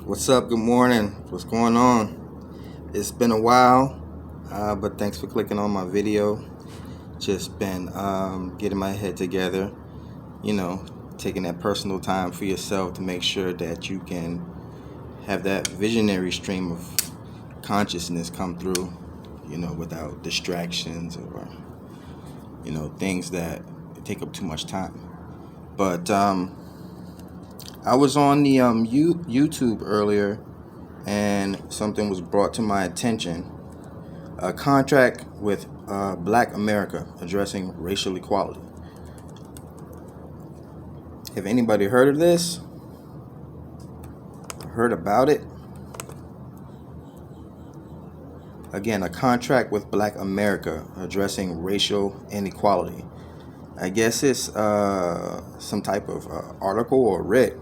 What's up? Good morning. What's going on? It's been a while, but thanks for clicking on my video. Just been getting my head together, you know, taking that personal time for yourself to make sure that you can have that visionary stream of consciousness come through, without distractions or, things that take up too much time. But I was on the YouTube earlier, and something was brought to my attention. A contract with Black America addressing racial equality. Have anybody heard of this? Heard about it? Again, a contract with Black America addressing racial inequality. I guess it's some type of article or writ.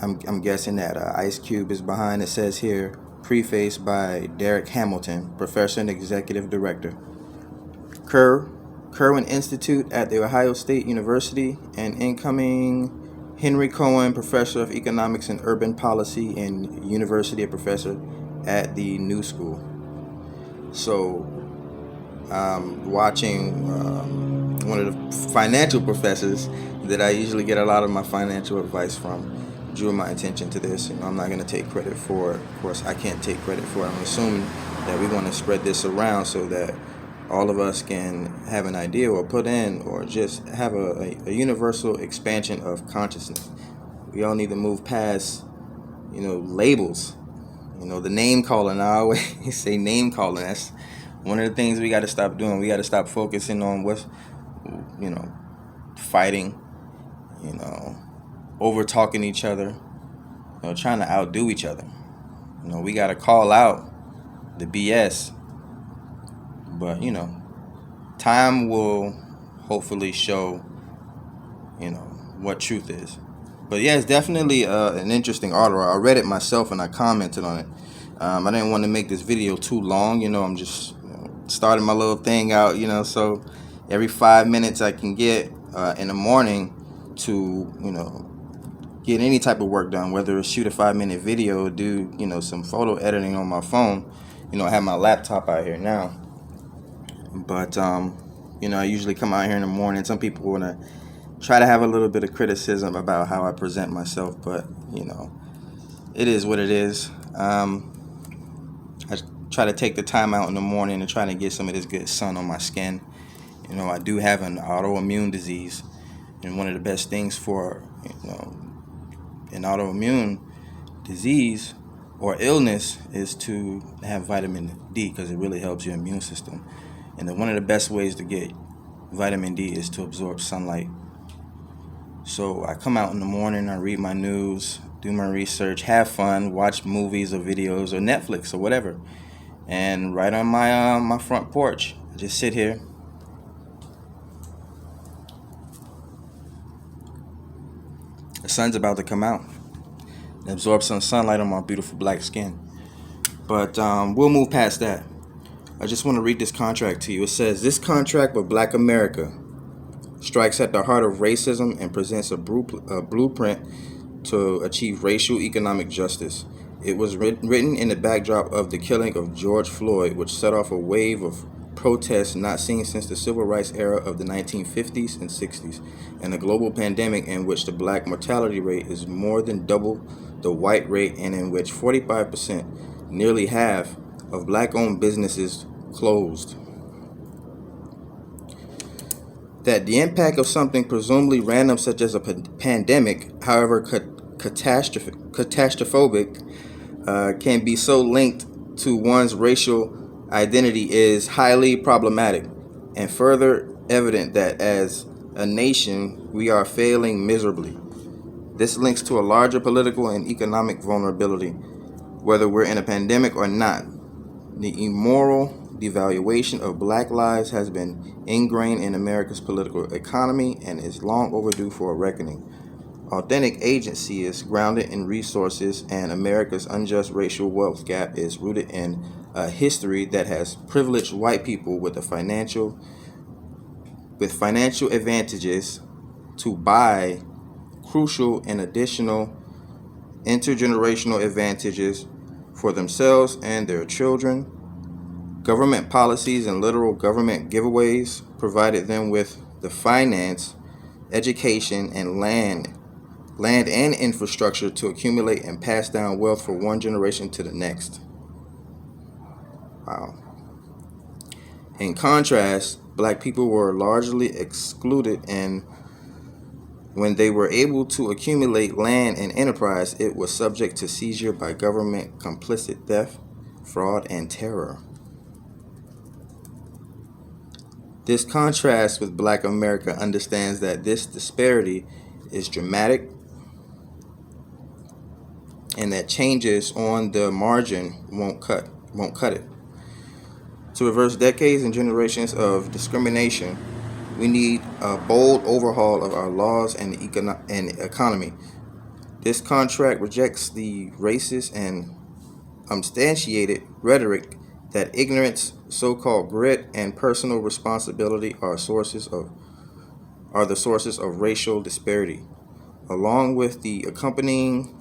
I'm guessing that Ice Cube is behind. It says here, prefaced by Derek Hamilton, professor and executive director, Kirwan Institute at the Ohio State University, and incoming Henry Cohen, professor of economics and urban policy and university professor at the New School. So, watching one of the financial professors that I usually get a lot of my financial advice from drew my attention to this. I'm not going to take credit for it. Of course, I can't take credit for it. I'm assuming that we want to spread this around so that all of us can have an idea or put in or just have a universal expansion of consciousness. We all need to move past, labels. The name calling. I always say name calling. That's one of the things we got to stop doing. We got to stop focusing on what's, fighting, over talking each other, trying to outdo each other. We got to call out the BS. But, time will hopefully show, what truth is. But yeah, it's definitely an interesting article. I read it myself and I commented on it. I didn't want to make this video too long. I'm just starting my little thing out, so every 5 minutes I can get in the morning to, get any type of work done, whether it's shoot a 5-minute video, do, some photo editing on my phone. I have my laptop out here now. But, I usually come out here in the morning. Some people want to try to have a little bit of criticism about how I present myself, but, it is what it is. I try to take the time out in the morning and try to get some of this good sun on my skin. I do have an autoimmune disease, and one of the best things for, an autoimmune disease or illness is to have vitamin D, because it really helps your immune system. And one of the best ways to get vitamin D is to absorb sunlight. So I come out in the morning, I read my news, do my research, have fun, watch movies or videos or Netflix or whatever. And right on my front porch, I just sit here. The sun's about to come out and absorb some sunlight on my beautiful black skin. But we'll move past that. I just want to read this contract to you. It says, this contract with Black America strikes at the heart of racism and presents a blueprint to achieve racial economic justice. It was written in the backdrop of the killing of George Floyd, which set off a wave of protests not seen since the civil rights era of the 1950s and 60s, and a global pandemic in which the black mortality rate is more than double the white rate, and in which 45%, nearly half, of black-owned businesses closed. That the impact of something presumably random such as a pandemic, however catastrophic, can be so linked to one's racial identity is highly problematic, and further evident that as a nation we are failing miserably. This links to a larger political and economic vulnerability, whether we're in a pandemic or not. The immoral devaluation of black lives has been ingrained in America's political economy and is long overdue for a reckoning. Authentic agency is grounded in resources, and America's unjust racial wealth gap is rooted in a history that has privileged white people with financial advantages to buy crucial and additional intergenerational advantages for themselves and their children. Government policies and literal government giveaways provided them with the finance, education, and land and infrastructure to accumulate and pass down wealth for one generation to the next. Wow. In contrast, black people were largely excluded, and when they were able to accumulate land and enterprise, it was subject to seizure by government, complicit theft, fraud, and terror. This contrast with Black America understands that this disparity is dramatic and that changes on the margin won't cut it. To reverse decades and generations of discrimination, we need a bold overhaul of our laws and economy. This contract rejects the racist and unsubstantiated rhetoric that ignorance, so-called grit, and personal responsibility are the sources of racial disparity, along with the accompanying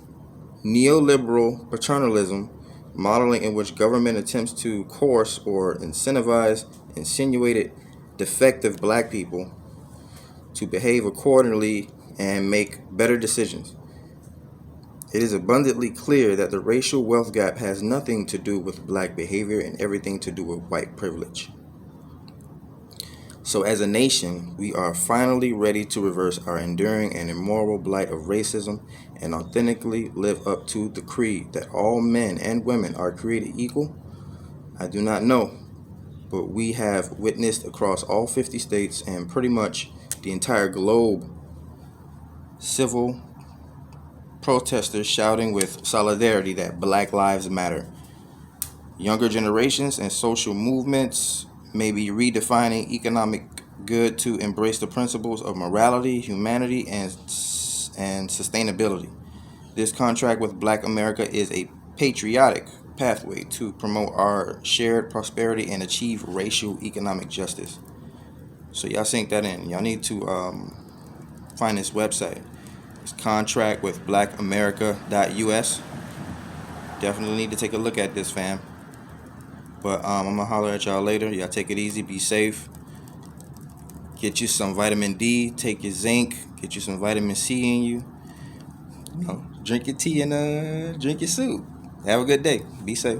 neoliberal paternalism modeling in which government attempts to coerce or incentivize insinuated defective black people to behave accordingly and make better decisions. It is abundantly clear that the racial wealth gap has nothing to do with black behavior and everything to do with white privilege. So as a nation, we are finally ready to reverse our enduring and immoral blight of racism and authentically live up to the creed that all men and women are created equal. I do not know, but we have witnessed across all 50 states and pretty much the entire globe civil protesters shouting with solidarity that Black Lives Matter. Younger generations and social movements may be redefining economic good to embrace the principles of morality, humanity, and sustainability. This contract with Black America is a patriotic pathway to promote our shared prosperity and achieve racial economic justice. So y'all sink that in. Y'all need to find this website. It's contractwithblackamerica.us. Definitely need to take a look at this, fam. But I'm gonna holler at y'all later. Y'all take it easy, be safe. Get you some vitamin D, take your zinc, get you some vitamin C in you. You know, drink your tea and drink your soup. Have a good day. Be safe.